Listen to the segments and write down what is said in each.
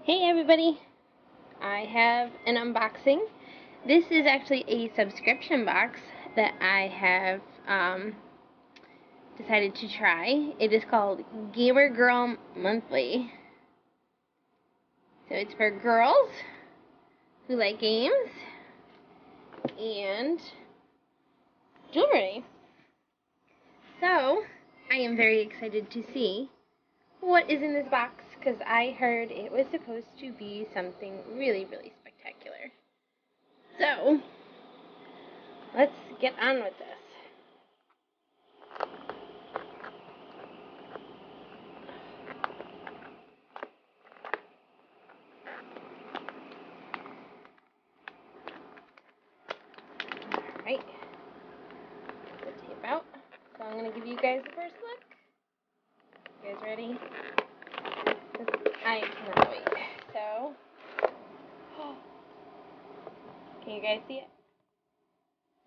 Hey everybody, I have an unboxing. This is actually a subscription box that I have decided to try. It is called GamerGirl Monthly. So it's for girls who like games and jewelry. So I am very excited to see what is in this box, because I heard it was supposed to be something really, really spectacular. So, let's get on with this. Alright, the tape out. So I'm going to give you guys the first look. You guys ready? I cannot wait. So, can you guys see it?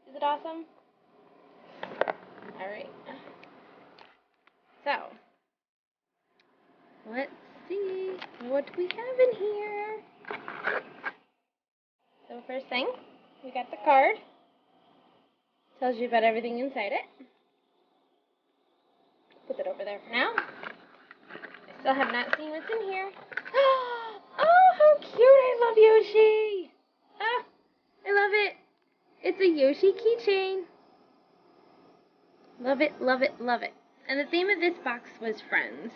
Is it awesome? Alright. So, let's see what we have in here. So first thing, we got the card. Tells you about everything inside it. Put that over there for now. I still have not seen what's in here. Oh, how cute! I love Yoshi! Ah, I love it. It's a Yoshi keychain. Love it, love it, love it. And the theme of this box was friends.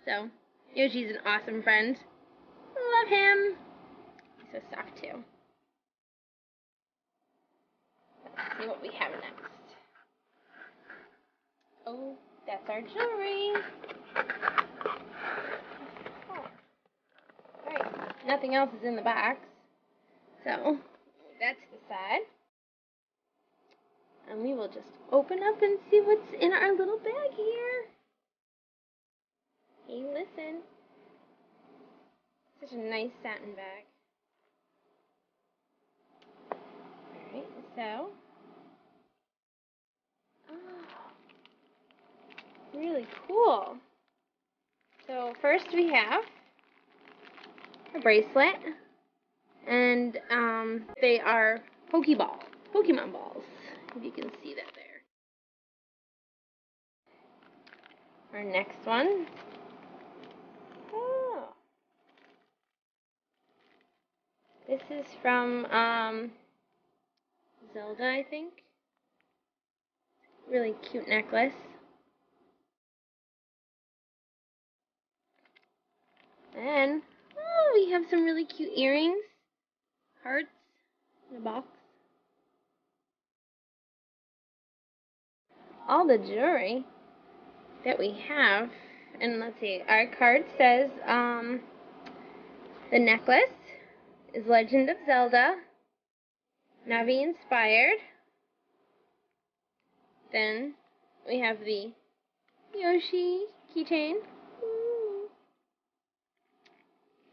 So, Yoshi's an awesome friend. Love him. He's so soft too. Let's see what we have next. Oh, that's our jewelry. Oh. Alright, nothing else is in the box. So, that's the side. And we will just open up and see what's in our little bag here. Hey, listen. Such a nice satin bag. Alright, so. Oh, really cool. So first we have a bracelet. And they are Pokemon balls. If you can see that there. Our next one. Oh. This is from Zelda, I think. Really cute necklace. And we have some really cute earrings. Hearts in a box. All the jewelry that we have. And let's see, our card says the necklace is Legend of Zelda, Navi inspired. Then we have the Yoshi keychain.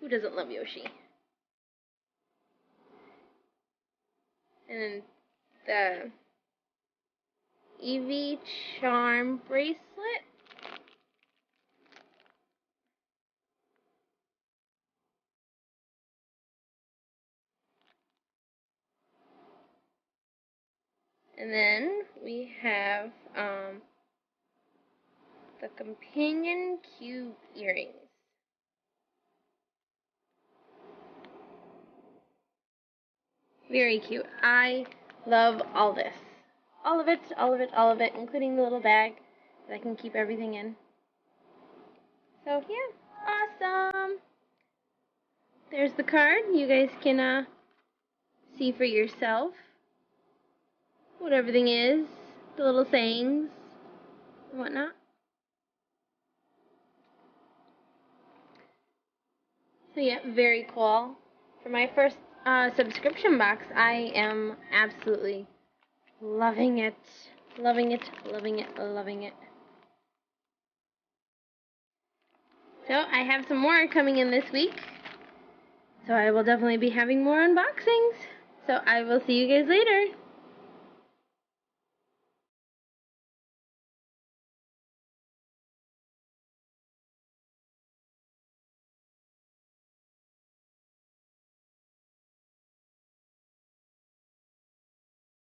Who doesn't love Yoshi? And then the Eevee charm bracelet. And then we have the companion cube earrings. Very cute. I love all this. All of it, all of it, all of it, including the little bag that I can keep everything in. So yeah, awesome. There's the card. You guys can see for yourself what everything is, the little sayings and whatnot. So yeah, very cool. For my first subscription box, I am absolutely loving it. Loving it, loving it, loving it. So I have some more coming in this week. So I will definitely be having more unboxings. So I will see you guys later.